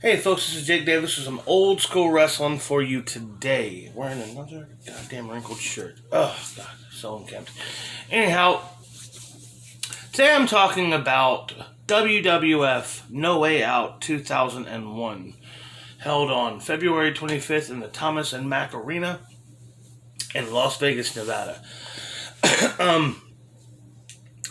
Hey folks, this is Jake Davis with some old school wrestling for you today. Wearing another goddamn wrinkled shirt. Oh, God, so unkempt. Anyhow, today I'm talking about WWF No Way Out 2001. Held on February 25th in the Thomas and Mack Arena in Las Vegas, Nevada.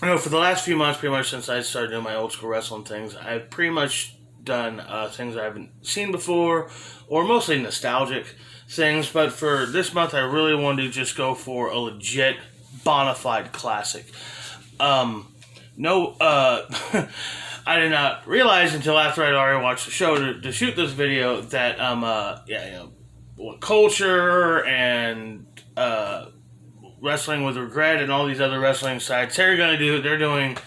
For the last few months, pretty much since I started doing my old school wrestling things, I've pretty much done things I haven't seen before, or mostly nostalgic things, but for this month I really wanted to just go for a legit bona fide classic. I did not realize until after I'd already watched the show to shoot this video that Culture and Wrestling with Regret and all these other wrestling sites, they're doing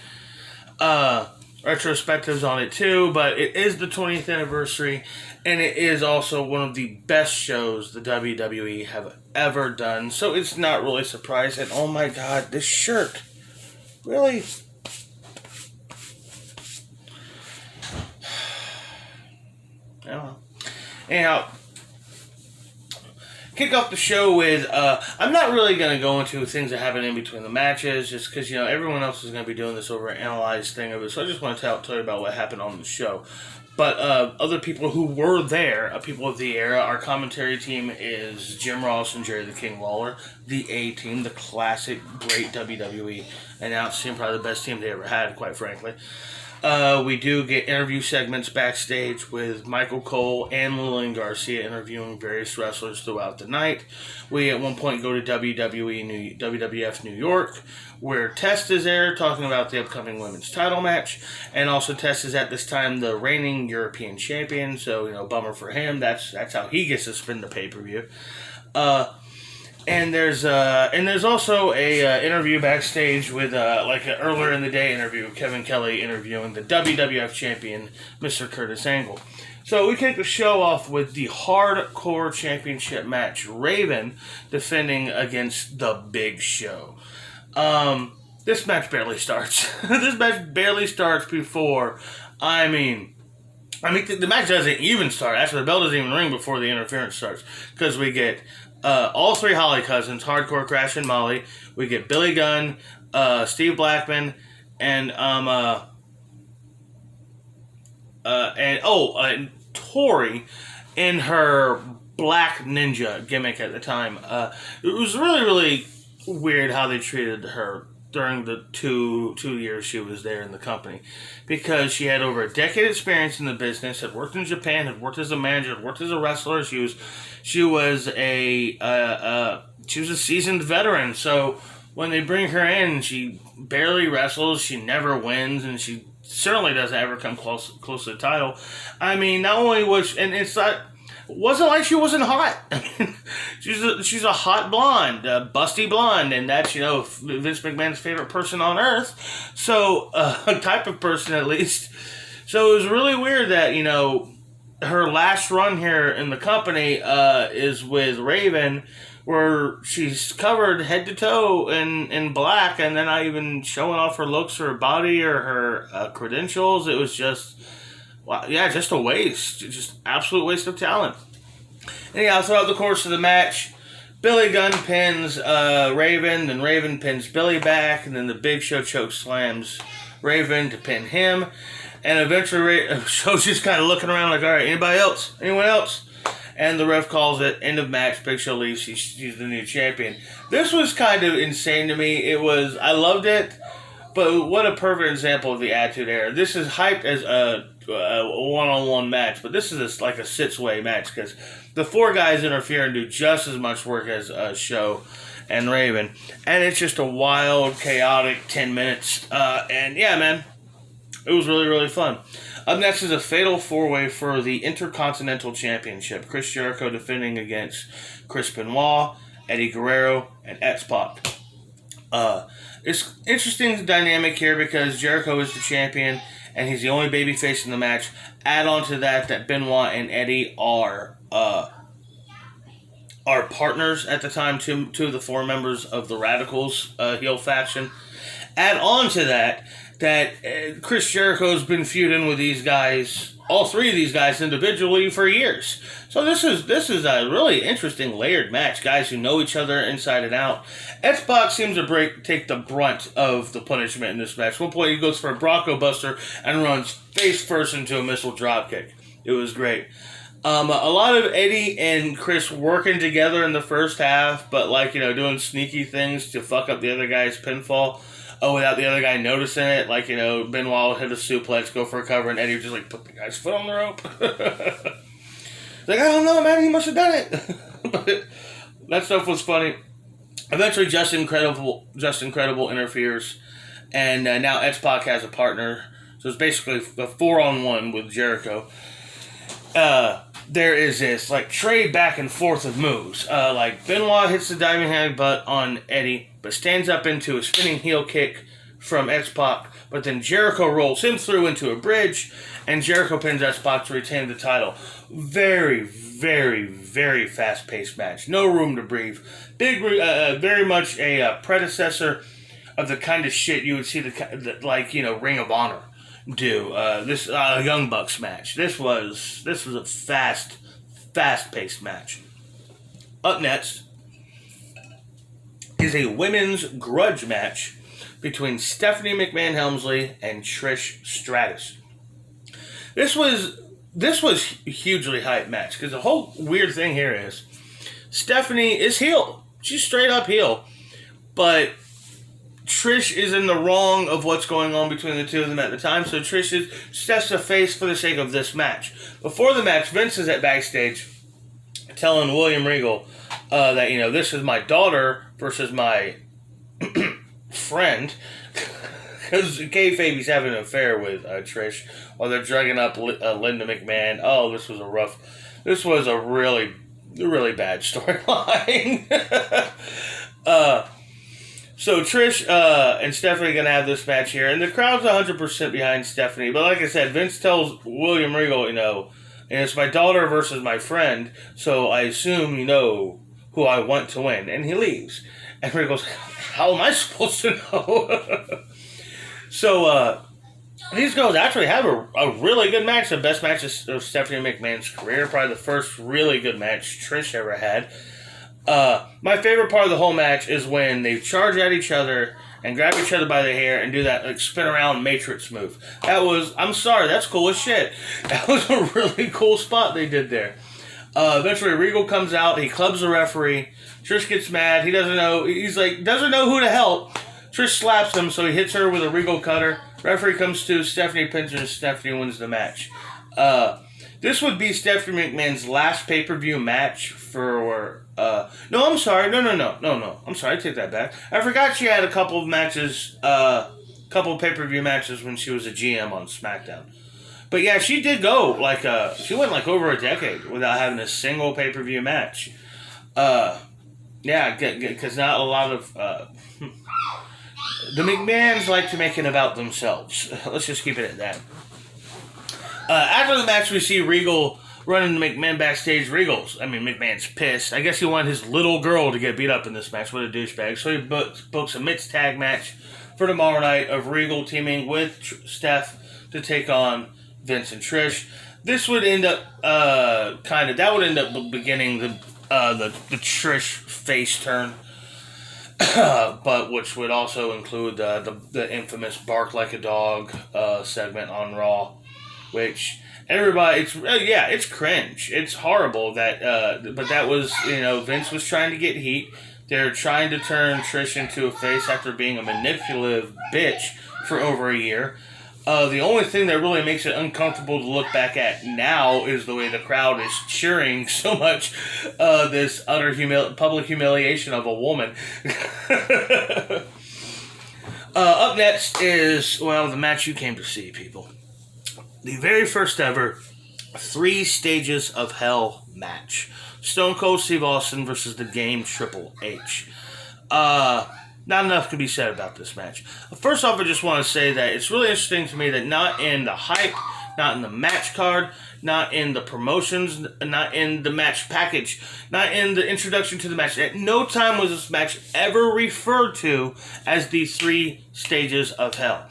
retrospectives on it too, but it is the 20th anniversary, and it is also one of the best shows the WWE have ever done, so it's not really surprising. Oh my God, this shirt. Really? I don't know. Anyhow, kick off the show with, I'm not really going to go into things that happen in between the matches, just because, everyone else is going to be doing this over an analyzed thing of it, so I just want to tell you about what happened on the show. But other people who were there, people of the era, our commentary team is Jim Ross and Jerry the King Lawler, the A-Team, the classic, great WWE announced team, probably the best team they ever had, quite frankly. We do get interview segments backstage with Michael Cole and Lillian Garcia interviewing various wrestlers throughout the night. We at one point go to WWF New York, where Test is there talking about the upcoming women's title match, and also Test is at this time the reigning European champion, so bummer for him. That's how he gets to spin the pay-per-view. And there's also a interview backstage with like an earlier in the day interview, Kevin Kelly interviewing the WWF champion, Mr. Curtis Angle. So we kick the show off with the Hardcore Championship match, Raven defending against the Big Show. This match barely starts. This match barely starts before, the match doesn't even start. Actually, the bell doesn't even ring before the interference starts, because we get all three Holly cousins, Hardcore Crash and Molly. We get Billy Gunn, Steve Blackman, and Tori in her Black Ninja gimmick at the time. It was really, really weird how they treated her during the two years she was there in the company, because she had over a decade experience in the business, had worked in Japan, had worked as a manager, had worked as a wrestler. She was a seasoned veteran. So when they bring her in, she barely wrestles, she never wins, and she certainly doesn't ever come close to the title. Not only was, and it's not, wasn't like she wasn't hot. She's a hot blonde, busty blonde, and that's, Vince McMahon's favorite person on earth. So, a type of person at least. So it was really weird that, her last run here in the company is with Raven, where she's covered head to toe in black, and then not even showing off her looks or her body or her credentials. It was just, just a waste. Just absolute waste of talent. Anyhow, throughout the course of the match, Billy Gunn pins Raven, then Raven pins Billy back, and then the Big Show choke slams Raven to pin him. And eventually, Show's just kind of looking around like, all right, anybody else? Anyone else? And the ref calls it, end of match, Big Show leaves, she's the new champion. This was kind of insane to me. I loved it, but what a perfect example of the Attitude Era. This is hyped as a one-on-one match, but this is like a six-way match, because the four guys interfere and do just as much work as Show and Raven. And it's just a wild, chaotic 10 minutes. And yeah, man, it was really, really fun. Up next is a fatal four-way for the Intercontinental Championship. Chris Jericho defending against Chris Benoit, Eddie Guerrero, and X-Pac. It's interesting dynamic here because Jericho is the champion, and he's the only babyface in the match. Add on to that Benoit and Eddie are partners at the time, two of the four members of the Radicals heel faction. Add on to that Chris Jericho's been feuding with these guys all three of these guys individually for years. So this is a really interesting layered match. Guys who know each other inside and out. X-Pac seems to take the brunt of the punishment in this match. At one point he goes for a Bronco Buster and runs face first into a missile dropkick. It was great. A lot of Eddie and Chris working together in the first half, but doing sneaky things to fuck up the other guy's pinfall. Without the other guy noticing it, Benoit would hit a suplex, go for a cover, and Eddie would just put the guy's foot on the rope. I don't know, man, he must have done it. But that stuff was funny. Eventually, Justin Incredible interferes, and now X-Pac has a partner, so it's basically a 4-on-1 with Jericho. There is this trade back and forth of moves. Benoit hits the diving headbutt on Eddie, but stands up into a spinning heel kick from X-Pac. But then Jericho rolls him through into a bridge, and Jericho pins X-Pac to retain the title. Very, very, very fast-paced match. No room to breathe. Very much a predecessor of the kind of shit you would see Ring of Honor do. This Young Bucks match. This was a fast-paced match. Up next is a women's grudge match between Stephanie McMahon Helmsley and Trish Stratus. This was a hugely hyped match because the whole weird thing here is Stephanie is heel. She's straight up heel, but Trish is in the wrong of what's going on between the two of them at the time, so Trish is just a face for the sake of this match. Before the match, Vince is at Backstage telling William Regal that, this is my daughter versus my friend, because kayfabe he's having an affair with Trish while they're drugging up Linda McMahon. Oh, this was a really, really bad storyline. So Trish and Stephanie are going to have this match here, and the crowd's 100% behind Stephanie. But like I said, Vince tells William Regal, and it's my daughter versus my friend, so I assume you know who I want to win. And he leaves. And Regal's, how am I supposed to know? So these girls actually have a really good match, the best match of Stephanie McMahon's career, probably the first really good match Trish ever had. My favorite part of the whole match is when they charge at each other and grab each other by the hair and do that spin around Matrix move. I'm sorry, that's cool as shit. That was a really cool spot they did there. Eventually Regal comes out, he clubs the referee. Trish gets mad, doesn't know who to help. Trish slaps him, so he hits her with a Regal cutter. Referee comes to, Stephanie pins her, Stephanie wins the match. This would be Stephanie McMahon's last pay-per-view match for... No, I'm sorry. No. I'm sorry, I take that back. I forgot she had a couple of matches, couple of pay-per-view matches when she was a GM on SmackDown. But yeah, she did go, she went over a decade without having a single pay-per-view match. Yeah, because not a lot of... the McMahons like to make it about themselves. Let's just keep it at that. After the match, we see Regal running to McMahon backstage. McMahon's pissed. I guess he wanted his little girl to get beat up in this match. What a douchebag. So he books a mixed tag match for tomorrow night of Regal teaming with Steph to take on Vince and Trish. This would end up beginning the Trish face turn. But which would also include the infamous Bark Like a Dog segment on Raw, which everybody, it's cringe. It's horrible that, but that was, Vince was trying to get heat. They're trying to turn Trish into a face after being a manipulative bitch for over a year. The only thing that really makes it uncomfortable to look back at now is the way the crowd is cheering so much this utter public humiliation of a woman. Up next is, the match you came to see, people. The very first ever 3 Stages of Hell match. Stone Cold Steve Austin versus the Game Triple H. Not enough can be said about this match. First off, I just want to say that it's really interesting to me that not in the hype, not in the match card, not in the promotions, not in the match package, not in the introduction to the match, at no time was this match ever referred to as the 3 Stages of Hell.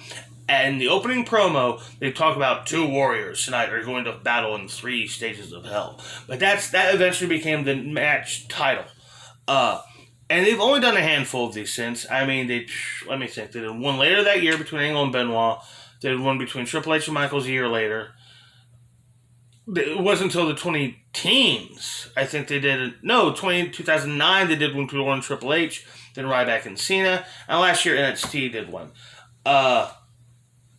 And the opening promo, they talk about 2 warriors tonight are going to battle in 3 stages of hell. But that eventually became the match title. And they've only done a handful of these since. I mean, let me think. They did one later that year between Angle and Benoit. They did one between Triple H and Michaels a year later. It wasn't until the 2010s, I think they did it. No, 2009 they did one between Warren and Triple H, then Ryback and Cena. And last year NXT did one.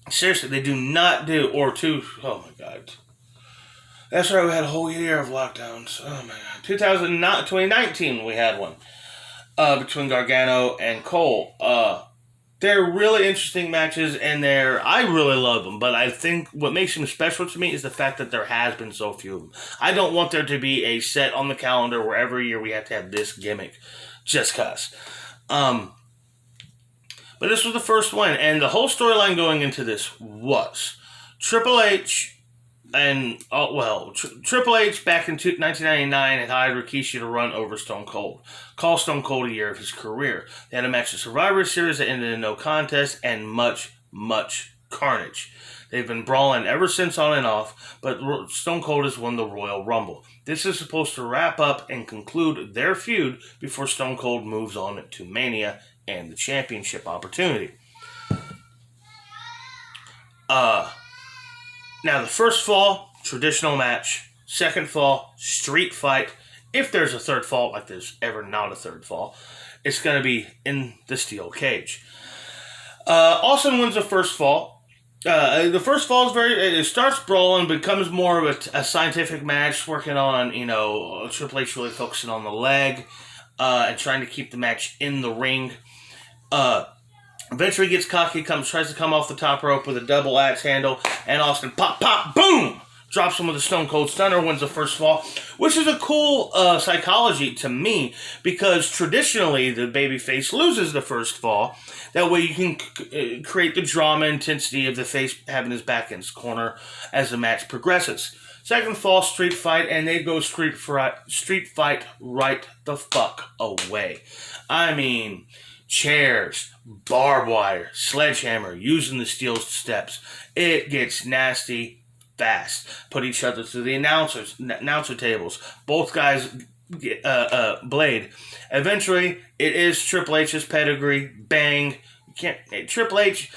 Seriously, they do not do, or 2, oh my god. That's right, we had a whole year of lockdowns. Oh my god. 2019 we had one. Between Gargano and Cole. They're really interesting matches, and I really love them, but I think what makes them special to me is the fact that there has been so few of them. I don't want there to be a set on the calendar where every year we have to have this gimmick, just cause. But this was the first one, and the whole storyline going into this was Triple H and, Triple H back in 1999 had hired Rikishi to run over Stone Cold. Call Stone Cold a year of his career. They had a match at Survivor Series that ended in no contest and much, much carnage. They've been brawling ever since on and off, but Stone Cold has won the Royal Rumble. This is supposed to wrap up and conclude their feud before Stone Cold moves on to Mania and the championship opportunity. Now, the first fall, traditional match. Second fall, street fight. If there's a third fall, like there's ever not a third fall, it's going to be in the steel cage. Austin wins the first fall. The first fall is it starts brawling, becomes more of a scientific match, working on, Triple H really focusing on the leg, and trying to keep the match in the ring. Eventually gets cocky, tries to come off the top rope with a double axe handle, and Austin pop, boom! Drops him with a Stone Cold Stunner, wins the first fall, which is a cool psychology to me, because traditionally the babyface loses the first fall. That way you can create the drama intensity of the face having his back in his corner as the match progresses. Second fall, street fight, and they go street fight right the fuck away. I mean, chairs, barbed wire, sledgehammer, using the steel steps. It gets nasty fast. Put each other through the announcer tables. Both guys blade. Eventually, it is Triple H's pedigree. Bang. Triple H.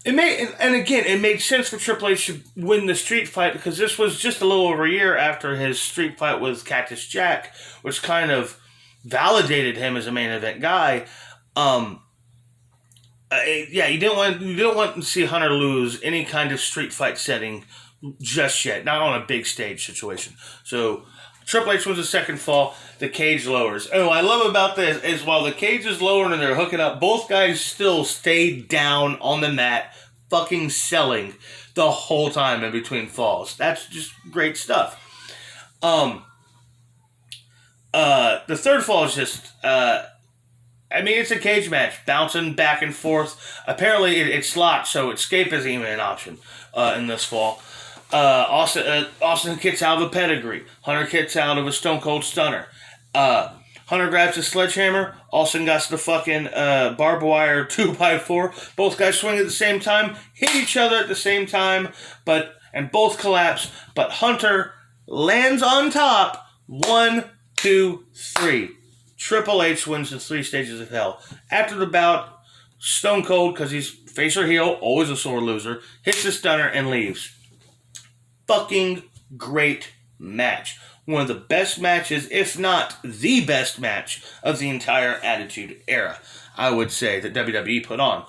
It made sense for Triple H to win the street fight because this was just a little over a year after his street fight with Cactus Jack, which kind of validated him as a main event guy. You didn't want to see Hunter lose any kind of street fight setting just yet, not on a big stage situation. So Triple H wins the second fall. The cage lowers. Oh, what I love about this is while the cage is lowering and they're hooking up, both guys still stay down on the mat, fucking selling the whole time in between falls. That's just great stuff. The third fall is just, it's a cage match, bouncing back and forth. Apparently, it's locked, so escape isn't even an option in this fall. Austin gets out of a pedigree. Hunter gets out of a Stone Cold Stunner. Hunter grabs his sledgehammer. Austin got the fucking barbed wire 2x4. Both guys swing at the same time, hit each other at the same time, and both collapse. But Hunter lands on top. 1, 2, 3. Triple H wins the 3 stages of hell. After the bout, Stone Cold, because he's face or heel, always a sore loser, hits the stunner and leaves. Fucking great match. One of the best matches, if not the best match of the entire Attitude Era, I would say, that WWE put on.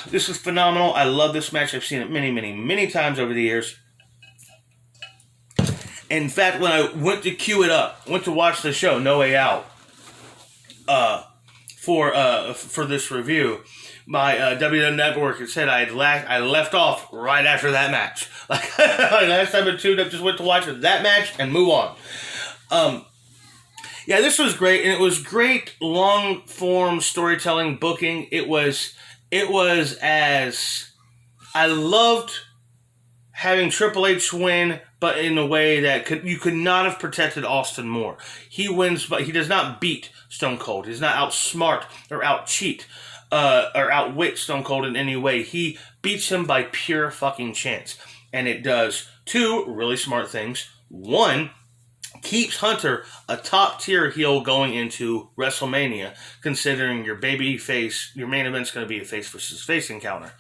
This is phenomenal. I love this match. I've seen it many, many, many times over the years. In fact, when I went to queue it up, went to watch the show No Way Out for this review, my WWF Network said I left off right after that match. Like last time I tuned up, just went to watch that match and move on. This was great, and it was great long form storytelling booking. It was as I loved having Triple H win, but in a way that you could not have protected Austin more. He wins, but he does not beat Stone Cold. He does not outsmart or outcheat or outwit Stone Cold in any way. He beats him by pure fucking chance. And it does two really smart things. One, keeps Hunter a top tier heel going into WrestleMania, considering your baby face, your main event's going to be a face versus face encounter.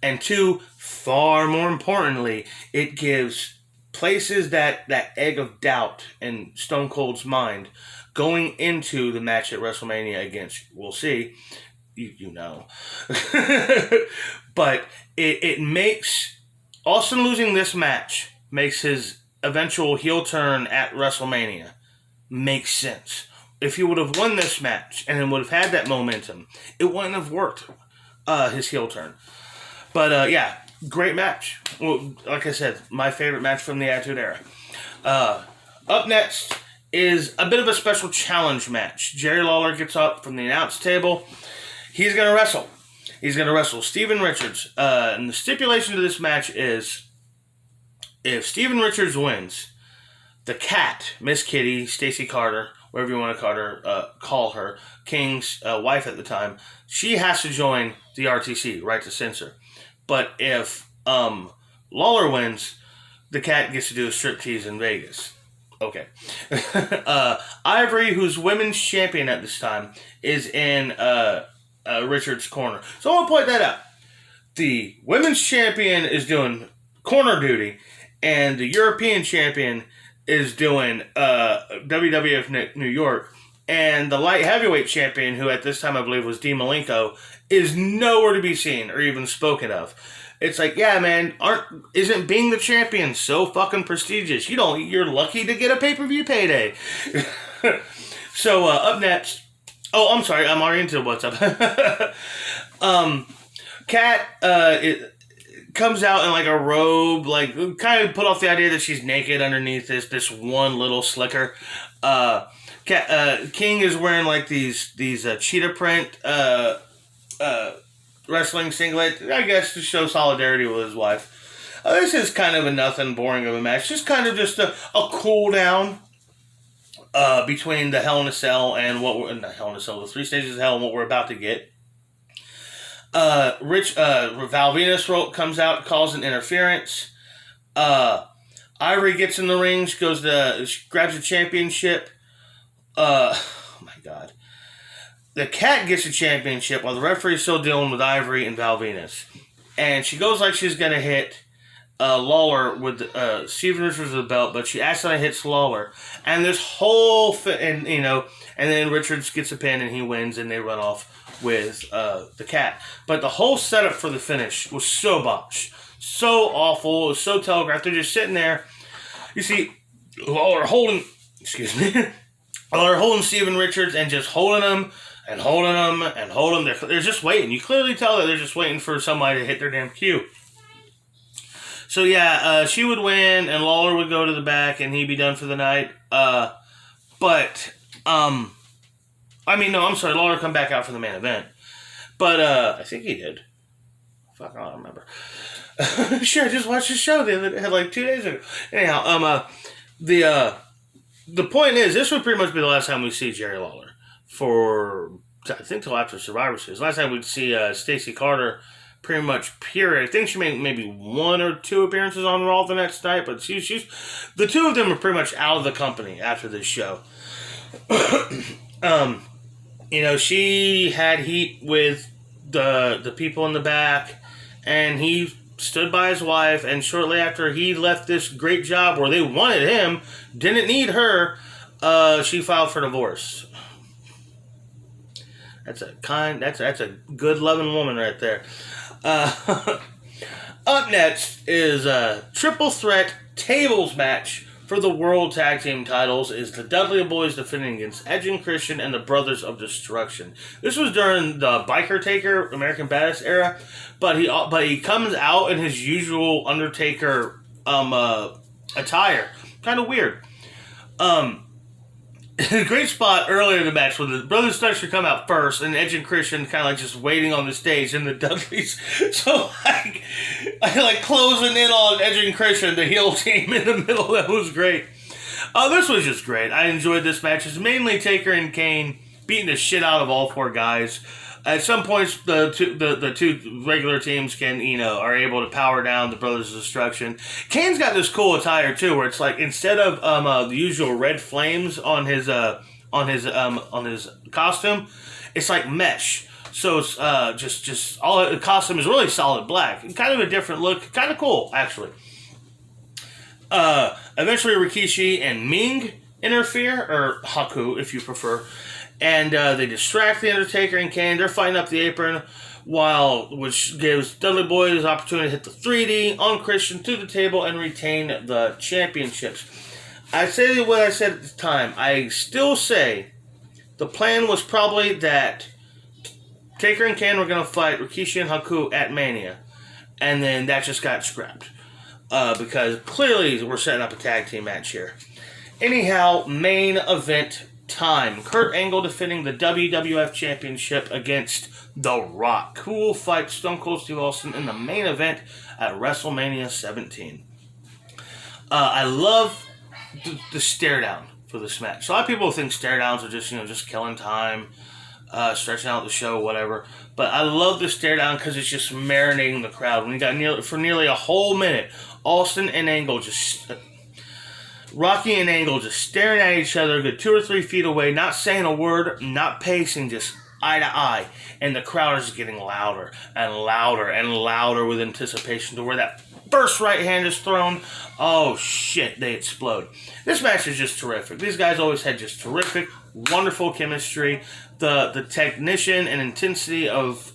And two, far more importantly, it gives places that egg of doubt in Stone Cold's mind going into the match at WrestleMania against, we'll see, you know. But it makes, Austin losing this match makes his eventual heel turn at WrestleMania makes sense. If he would have won this match and would have had that momentum, it wouldn't have worked, his heel turn. But, yeah, great match. Well, like I said, my favorite match from the Attitude Era. Up next is a bit of a special challenge match. Jerry Lawler gets up from the announce table. He's going to wrestle. He's going to wrestle Steven Richards. And the stipulation to this match is, if Steven Richards wins, the Cat, Miss Kitty, Stacy Carter, whatever you want to call her, King's wife at the time, she has to join the RTC, Right to Censor. But if Lawler wins, the Cat gets to do a striptease in Vegas. Okay. Ivory, who's women's champion at this time, is in Richards' corner. So I want to point that out. The women's champion is doing corner duty, and the European champion is doing WWF New York. And the light heavyweight champion, who at this time I believe was Dean Malenko, is nowhere to be seen or even spoken of. It's like, yeah, man, isn't being the champion so fucking prestigious? You're lucky to get a pay-per-view payday. So up next, I'm sorry, I'm already into what's up. Kat, it comes out in like a robe, like kind of put off the idea that she's naked underneath this one little slicker. King is wearing like these cheetah print wrestling singlet, I guess to show solidarity with his wife. This is kind of a nothing boring of a match, just kind of just a cool down between the Hell in a Cell and the 3 stages of hell and what we're about to get. Val Venus comes out, calls an interference. Ivory gets in the ring, grabs the championship. Oh my God. The Cat gets the championship while the referee's still dealing with Ivory and Val Venus. And she goes like she's going to hit Lawler with Steven Richards with the belt, but she accidentally hits Lawler. And this whole and then Richards gets a pin and he wins and they run off with the Cat. But the whole setup for the finish was so botched, so awful, it was so telegraphed. They're just sitting there. You see Lawler holding Steven Richards and just holding him and holding him and holding him. They're just waiting. You clearly tell that they're just waiting for somebody to hit their damn cue. So yeah, she would win and Lawler would go to the back and he'd be done for the night. Lawler come back out for the main event. But I think he did. Fuck, I don't remember. Sure, I just watched the show like 2 days ago. Anyhow, the point is, this would pretty much be the last time we see Jerry Lawler for, I think, till after Survivor Series. Last time we'd see Stacy Carter, pretty much period. I think she made maybe 1 or 2 appearances on Raw the next night, but she's the two of them are pretty much out of the company after this show. She had heat with the people in the back, and he stood by his wife, and shortly after he left this great job where they wanted him, didn't need her, she filed for divorce. That's a good loving woman right there. Up next is a triple threat tables match for the World Tag Team titles. Is the Dudley Boys defending against Edge and Christian and the Brothers of Destruction. This was during the Biker Taker American Badass era, but he comes out in his usual Undertaker attire. Kind of weird. Great spot earlier in the match where the Brothers of Destruction come out first and Edge and Christian kind of like just waiting on the stage and the Dudleys. So I closing in on Edge and Christian, the heel team in the middle. That was great. This was just great. I enjoyed this match. It's mainly Taker and Kane beating the shit out of all 4 guys. At some points, the two regular teams are able to power down the Brothers of Destruction. Kane's got this cool attire too, where it's like instead of the usual red flames on his costume, it's like mesh. So it's just all the costume is really solid black, kind of a different look, kind of cool actually. Eventually, Rikishi and Ming interfere, or Haku if you prefer. And they distract The Undertaker and Kane. They're fighting up the apron, which gives Dudley Boy the opportunity to hit the 3D on Christian to the table and retain the championships. I say what I said at the time. I still say the plan was probably that Taker and Kane were going to fight Rikishi and Haku at Mania. And then that just got scrapped. Because clearly we're setting up a tag team match here. Anyhow, main event time. Kurt Angle defending the WWF Championship against The Rock. Who will fight Stone Cold Steve Austin in the main event at WrestleMania 17. I love the stare down for this match. A lot of people think stare downs are just killing time, stretching out the show, whatever. But I love the stare down because it's just marinating the crowd. When you got nearly a whole minute, Austin and Angle Rocky and Angle just staring at each other, good 2 or 3 feet away, not saying a word, not pacing, just eye to eye. And the crowd is getting louder and louder and louder with anticipation to where that first right hand is thrown. Oh shit, they explode. This match is just terrific. These guys always had just terrific, wonderful chemistry. The technician and intensity of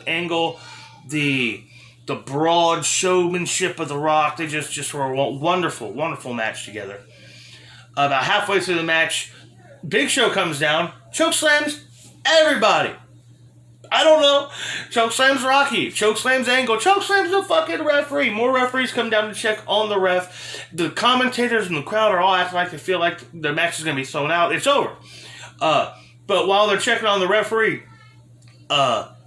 Angle, the broad showmanship of The Rock, they just were a wonderful, wonderful match together. About halfway through the match, Big Show comes down, chokeslams everybody. I don't know. Chokeslams Rocky, chokeslams Angle, chokeslams the fucking referee. More referees come down to check on the ref. The commentators and the crowd are all acting like they feel like the match is going to be thrown out. It's over. But while they're checking on the referee,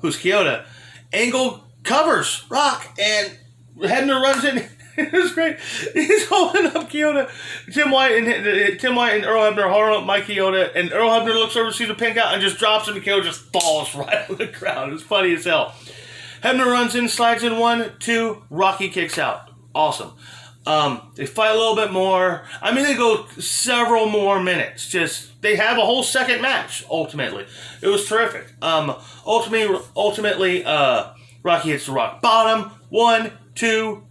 who's Kyoto, Angle covers Rock, and Hebner runs in. It was great. He's holding up Kyoto. Tim White and Earl Hebner holding up Mike Kyoto, and Earl Hebner looks over, sees the pin out, and just drops him, and Kyoto just falls right on the ground. It's funny as hell. Hebner runs in, slides in 1, 2, Rocky kicks out. Awesome. They fight a little bit more. I mean, they go several more minutes. They have a whole second match, ultimately. It was terrific. Ultimately, Rocky hits the rock bottom. 1, 2.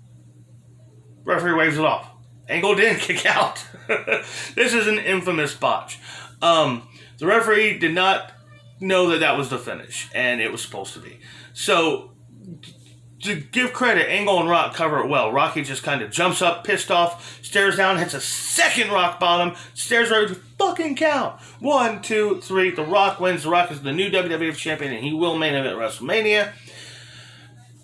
Referee waves it off. Angle didn't kick out. This is an infamous botch. The referee did not know that was the finish, and it was supposed to be. So, to give credit, Angle and Rock cover it well. Rocky just kind of jumps up, pissed off, stares down, hits a second rock bottom, stares right to fucking count. 1, 2, 3. The Rock wins. The Rock is the new WWF champion, and he will main event WrestleMania.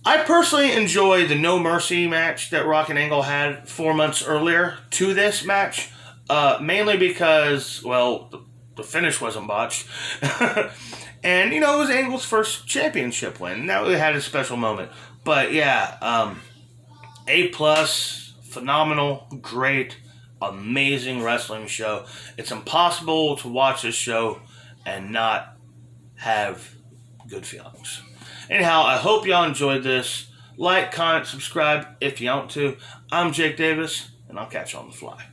I personally enjoy the No Mercy match that Rock and Angle had 4 months earlier to this match, mainly because, well, the finish wasn't botched. And, it was Angle's first championship win. That really had a special moment. But, yeah, A+, phenomenal, great, amazing wrestling show. It's impossible to watch this show and not have good feelings. Anyhow, I hope y'all enjoyed this. Like, comment, subscribe if you want to. I'm Jake Davis, and I'll catch you on the fly.